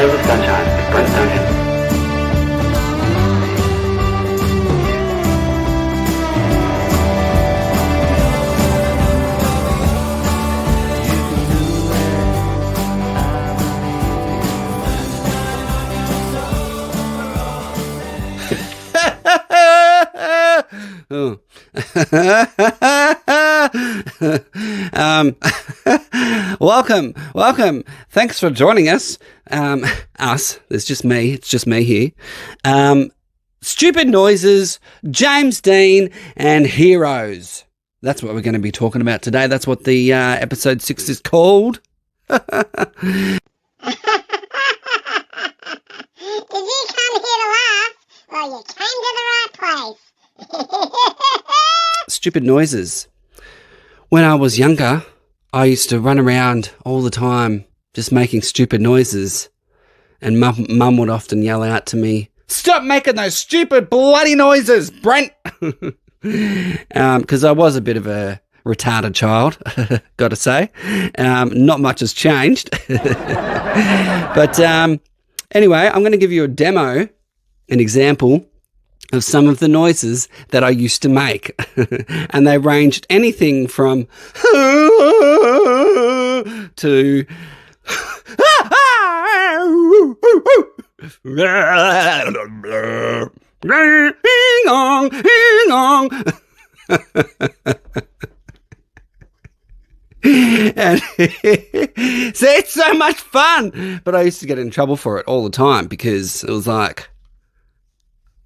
Tales of Sunshine with Brent Duncan. Oh. Welcome. Thanks for joining us. It's just me here. Stupid Noises, James Dean, and Heroes. That's what we're going to be talking about today. That's what the episode 6 is called. Did you come here to laugh? Well, you came to the right place. Stupid Noises. When I was younger, I used to run around all the time just making stupid noises. And mum would often yell out to me, "Stop making those stupid bloody noises, Brent!" Because I was a bit of a retarded child, got to say. Not much has changed. But anyway, I'm going to give you a demo, an example of some of the noises that I used to make. And they ranged anything from to and see, it's so much fun, but I used to get in trouble for it all the time because it was like,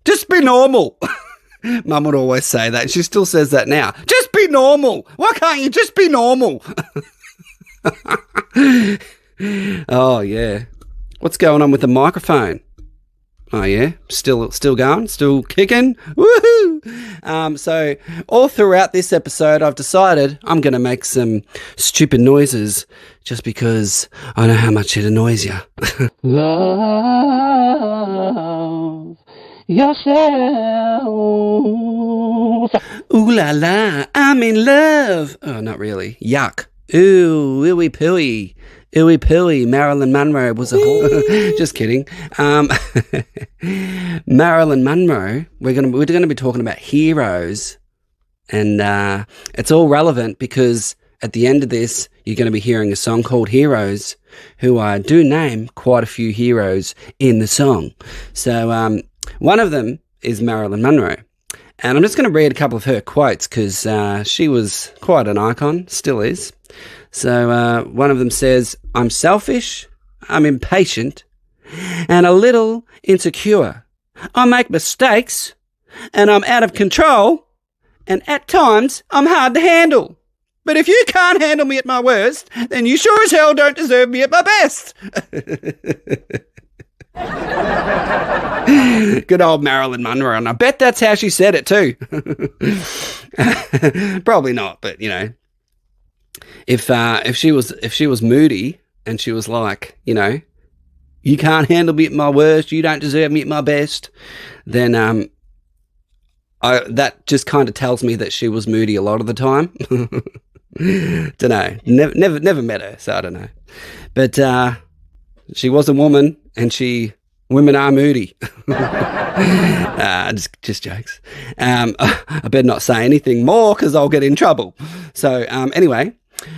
just be normal. Mum would always say that. She still says that now. Just be normal. Why can't you just be normal? Oh, yeah. What's going on with the microphone? Oh, yeah. Still going? Still kicking? Woohoo! So all throughout this episode, I've decided I'm going to make some stupid noises just because I know how much it annoys you. Love yourself. Ooh la la, I'm in love. Oh, not really. Yuck. Ooh, ooey pooey. Ooey pooey. Marilyn Monroe was a whore. Just kidding. Marilyn Monroe. We're gonna be talking about Heroes, and it's all relevant because at the end of this, you're going to be hearing a song called Heroes, who I do name quite a few heroes in the song. So one of them is Marilyn Monroe. And I'm just going to read a couple of her quotes because she was quite an icon, still is. So one of them says, "I'm selfish, I'm impatient, and a little insecure. I make mistakes, and I'm out of control, and at times I'm hard to handle. But if you can't handle me at my worst, then you sure as hell don't deserve me at my best." Good old Marilyn Monroe, and I bet that's how she said it too. Probably not, but you know, if she was moody and she was like, you know, "You can't handle me at my worst, you don't deserve me at my best," then that just kind of tells me that she was moody a lot of the time. Don't know, never met her, so I don't know, but she was a woman, and women are moody. Just jokes. I better not say anything more because I'll get in trouble. So anyway,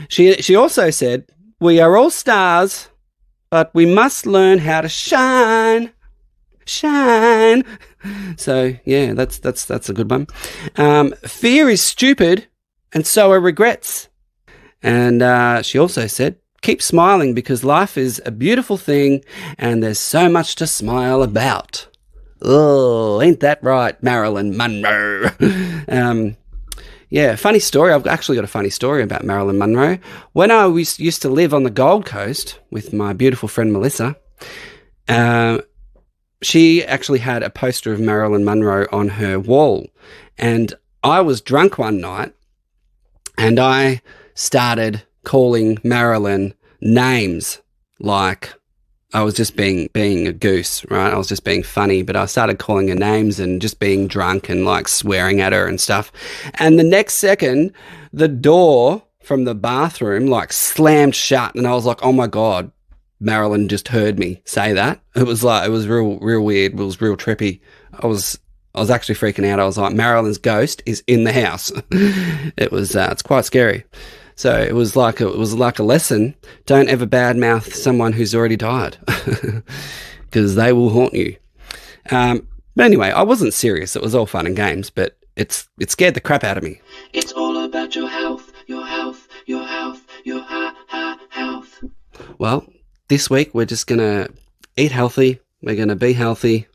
she also said, "We are all stars, but we must learn how to shine." So yeah, that's a good one. Fear is stupid, and so are regrets. And she also said, "Keep smiling because life is a beautiful thing and there's so much to smile about." Oh, ain't that right, Marilyn Monroe? Yeah, funny story. I've actually got a funny story about Marilyn Monroe. When I used to live on the Gold Coast with my beautiful friend Melissa, she actually had a poster of Marilyn Monroe on her wall. And I was drunk one night and I started calling Marilyn names, like I was just being a goose, right? I was just being funny, but I started calling her names and just being drunk and like swearing at her and stuff. And the next second, the door from the bathroom like slammed shut and I was like, oh my God, Marilyn just heard me say that. It was real weird. It was real trippy. I was actually freaking out. I was like, Marilyn's ghost is in the house. It's quite scary. So it was like a lesson. Don't ever badmouth someone who's already died, because they will haunt you. But anyway, I wasn't serious. It was all fun and games, but it scared the crap out of me. It's all about your health, your health, your health, your health. Well, this week we're just going to eat healthy. We're going to be healthy.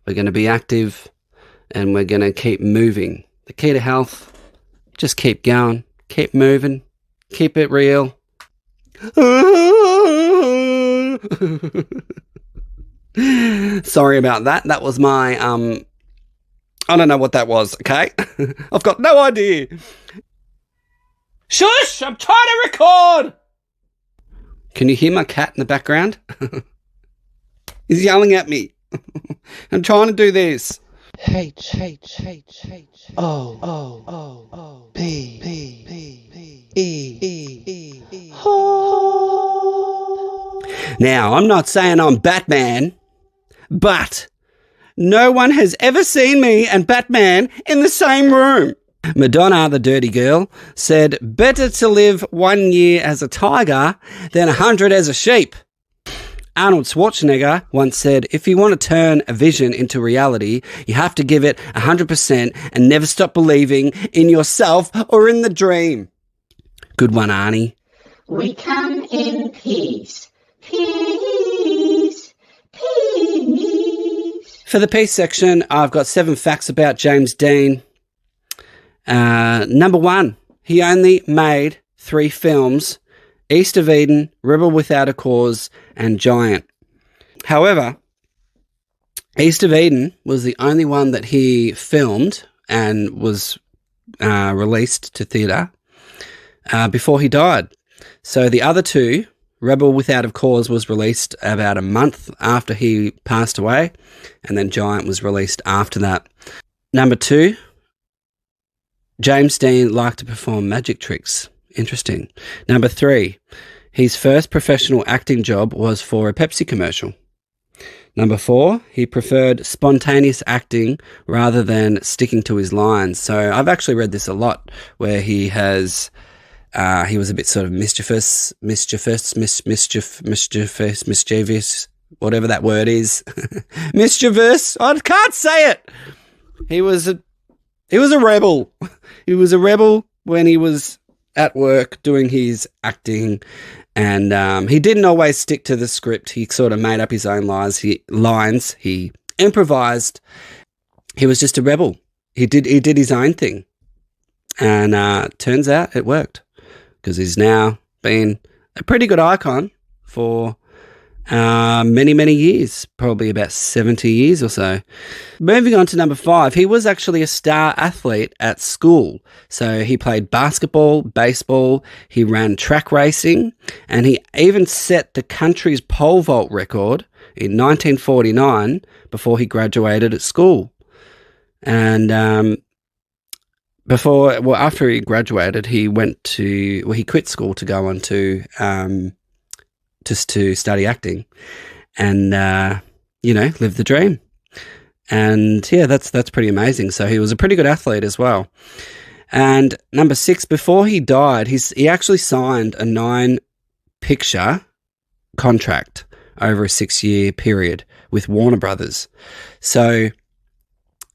We're going to be active, and we're going to keep moving. The key to health, just keep going, keep moving, keep it real. Sorry about that. That was my, I don't know what that was, okay? I've got no idea. Shush! I'm trying to record! Can you hear my cat in the background? He's yelling at me. I'm trying to do this. H O P E. Now, I'm not saying I'm Batman, but no one has ever seen me and Batman in the same room. Madonna, the dirty girl, said, better to live 1 year as a tiger than 100 as a sheep. Arnold Schwarzenegger once said, if you want to turn a vision into reality, you have to give it 100% and never stop believing in yourself or in the dream. Good one, Arnie. We come in peace, peace, peace. For the peace section, I've got 7 facts about James Dean. Number 1, he only made 3 films: East of Eden, Rebel Without a Cause, and Giant. However, East of Eden was the only one that he filmed and was released to theatre before he died. So the other 2, Rebel Without a Cause was released about a month after he passed away, and then Giant was released after that. Number 2, James Dean liked to perform magic tricks. Interesting. Number 3, his first professional acting job was for a Pepsi commercial. Number 4, he preferred spontaneous acting rather than sticking to his lines. So I've actually read this a lot, where he was a bit sort of mischievous, whatever that word is. Mischievous. I can't say it. He was a rebel. He was a rebel when he was at work doing his acting, and he didn't always stick to the script. He sort of made up his own lines. He improvised. He was just a rebel. He did his own thing, and turns out it worked, because he's now been a pretty good icon for many years, probably about 70 years or so. Moving on to number 5, he was actually a star athlete at school. So he played basketball, baseball, he ran track racing, and he even set the country's pole vault record in 1949 before he graduated at school. And after he graduated, he quit school to go on to just to study acting and, live the dream. And yeah, that's pretty amazing. So he was a pretty good athlete as well. And number 6, before he died, he actually signed a 9-picture contract over a 6-year period with Warner Brothers. So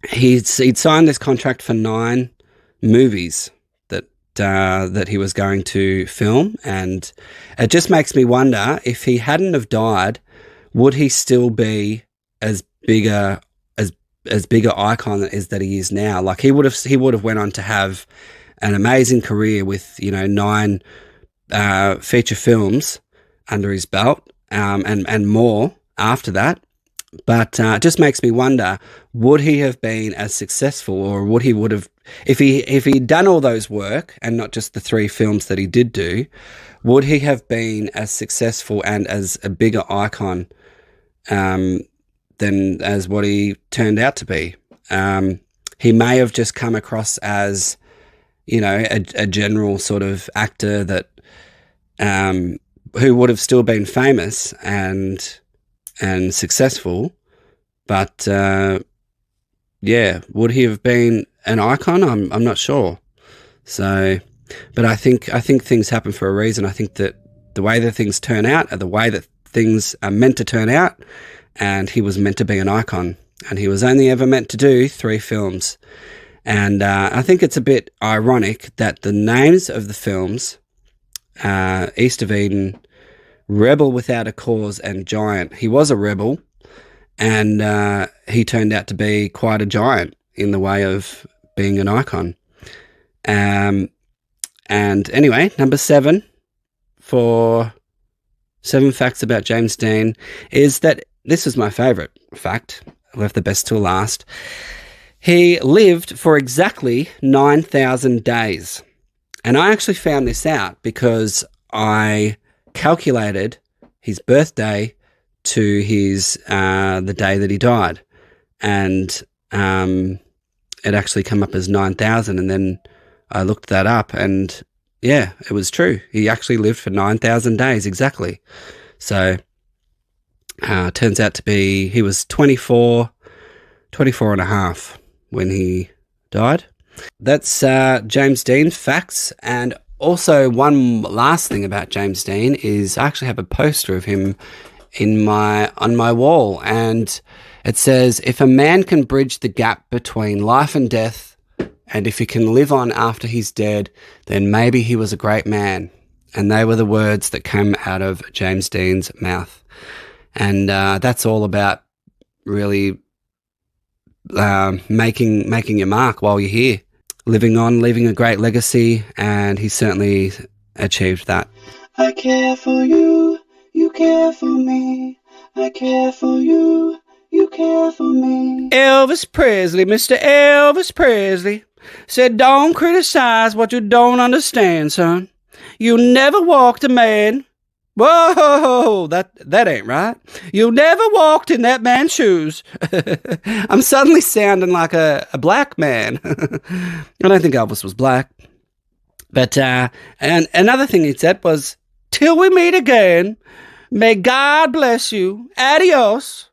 he'd signed this contract for 9 movies that he was going to film, and it just makes me wonder, if he hadn't have died, would he still be as big a icon as that he is now? Like he would have went on to have an amazing career with 9 feature films under his belt, and more after that. But it just makes me wonder, would he have been as successful, or would have, if he'd done all those work and not just the 3 films that he did do, would he have been as successful and as a bigger icon than as what he turned out to be? He may have just come across as, a general sort of actor that who would have still been famous and successful, but yeah, would he have been an icon? I'm not sure. So, but I think things happen for a reason. I think that the way that things turn out are the way that things are meant to turn out, and he was meant to be an icon, and he was only ever meant to do 3 films. And I think it's a bit ironic that the names of the films, East of Eden, Rebel Without a Cause, and Giant. He was a rebel, and he turned out to be quite a giant in the way of being an icon. And anyway, number 7 for 7 facts about James Dean is that this is my favourite fact. I left the best till last. He lived for exactly 9,000 days. And I actually found this out because I calculated his birthday to his the day that he died. And it actually came up as 9,000, and then I looked that up, and yeah, it was true. He actually lived for 9,000 days exactly. So turns out to be, he was 24 and a half when he died. That's James Dean facts. And also one last thing about James Dean is I actually have a poster of him on my wall, and it says, "If a man can bridge the gap between life and death, and if he can live on after he's dead, then maybe he was a great man." And they were the words that came out of James Dean's mouth. And that's all about really making your mark while you're here, living on, leaving a great legacy, and he certainly achieved that. I care for you, you care for me. I care for you, you care for me. Elvis Presley, Mr. Elvis Presley, said, "Don't criticize what you don't understand, son. You never walked a man." Whoa, that ain't right. "You never walked in that man's shoes." I'm suddenly sounding like a black man. I don't think Elvis was black. But and another thing he said was, "Till we meet again, may God bless you. Adios."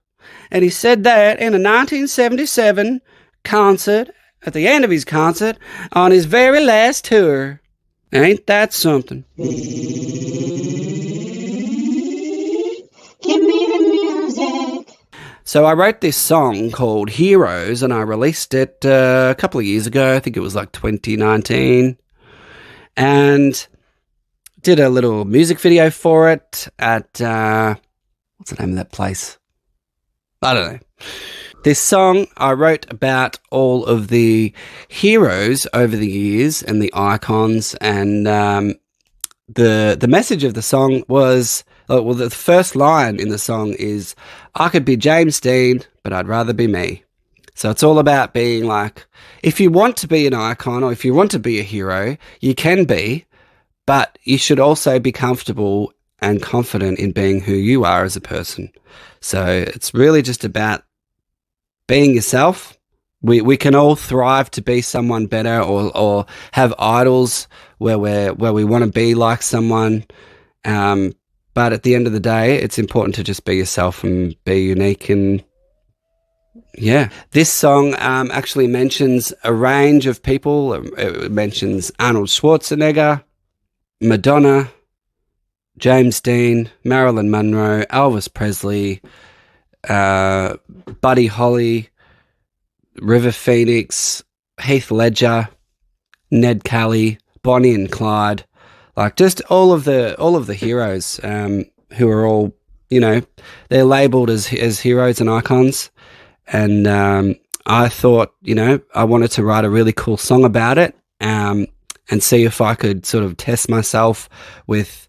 And he said that in a 1977 concert, at the end of his concert, on his very last tour. Ain't that something? Give me the music. So I wrote this song called Heroes, and I released it a couple of years ago. I think it was like 2019. And did a little music video for it at, what's the name of that place? I don't know. This song I wrote about all of the heroes over the years and the icons, and the message of the song was, well, the first line in the song is, "I could be James Dean, but I'd rather be me." So it's all about being like, if you want to be an icon or if you want to be a hero, you can be, but you should also be comfortable and confident in being who you are as a person. So it's really just about being yourself. We can all thrive to be someone better, or have idols where we want to be like someone. But at the end of the day, it's important to just be yourself and be unique. And yeah, this song actually mentions a range of people. It mentions Arnold Schwarzenegger, Madonna, James Dean, Marilyn Monroe, Elvis Presley, Buddy Holly, River Phoenix, Heath Ledger, Ned Kelly, Bonnie and Clyde, like just all of the heroes who are all, they're labelled as heroes and icons. And I thought, I wanted to write a really cool song about it, and see if I could sort of test myself with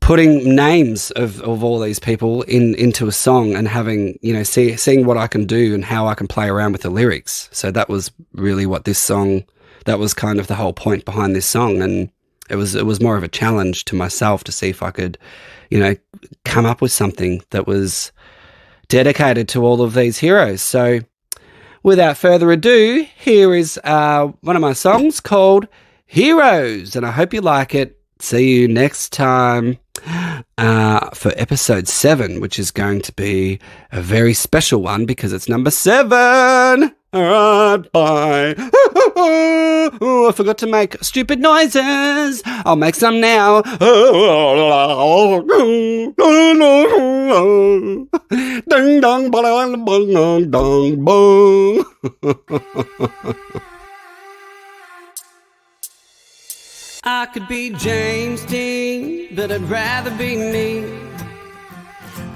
putting names of all these people into a song and having, seeing what I can do and how I can play around with the lyrics. So that was really what this song, that was kind of the whole point behind this song. And it was more of a challenge to myself to see if I could, come up with something that was dedicated to all of these heroes. So without further ado, here is one of my songs called Heroes, and I hope you like it. See you next time for episode 7, which is going to be a very special one because it's number 7. All right, bye. Oh, I forgot to make stupid noises. I'll make some now. Ding dong, bong, bong, dong, bong. I could be James Dean, but I'd rather be me.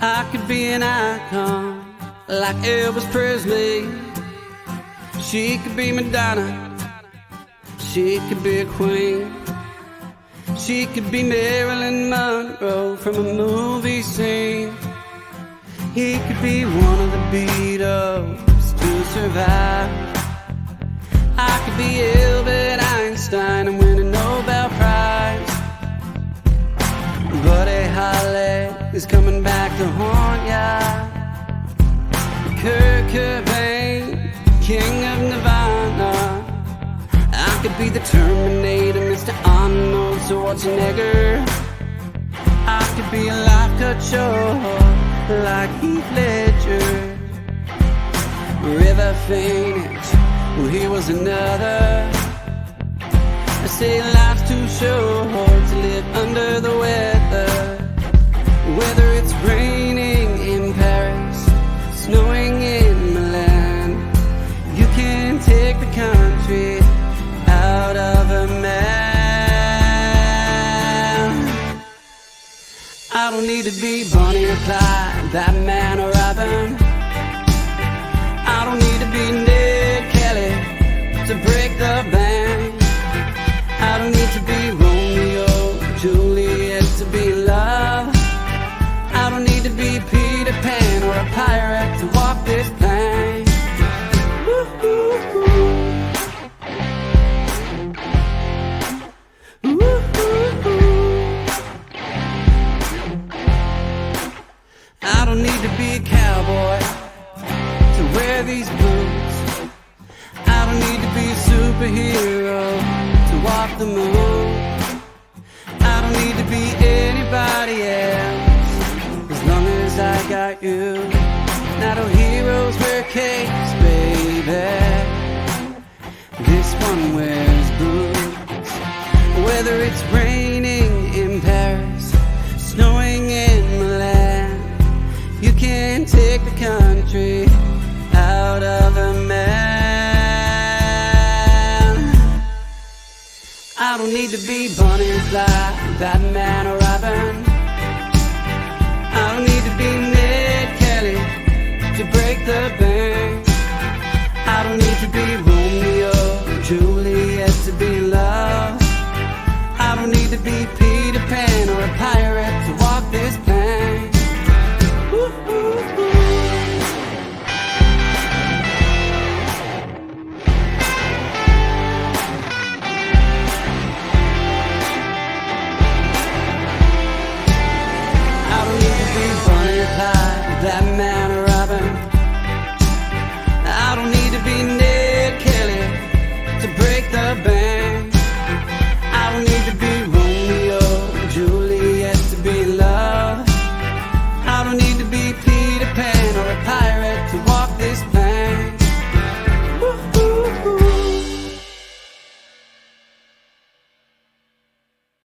I could be an icon like Elvis Presley. She could be Madonna. She could be a queen. She could be Marilyn Monroe from a movie scene. He could be one of the Beatles to survive. I could be Albert Einstein and win a Nobel Prize. Buddy Holly is coming back to haunt ya. Kurt Cobain, king of Nirvana. I could be the Terminator, Mr. Arnold Schwarzenegger. I could be a life cut short like Heath Ledger. River Phoenix, well, he was another. I say life's too short to live under the weather. Whether it's raining in Paris, snowing in Milan, you can take the country out of a man. I don't need to be Bonnie or Clyde, Batman or Robin. I don't need to be Ned Kelly to break the bank. I don't need to be Romeo, Juliet to be in love. I don't need to be Peter Pan or a pirate to walk this plank. I don't need to be a cowboy to wear these boots. I don't need to be a superhero to walk the moon. I don't need to be anybody else as long as I got you. Not all heroes wear capes, baby. This one wears boots. Whether it's raining in Paris, snowing in Milan, you can take the country out of a man. I don't need to be Bonnie and Clyde, Batman or Robin. I don't need to be Ned Kelly to break the bank. I don't need to be Romeo, Juliet to be in love. I don't need to be Peter Pan or a pirate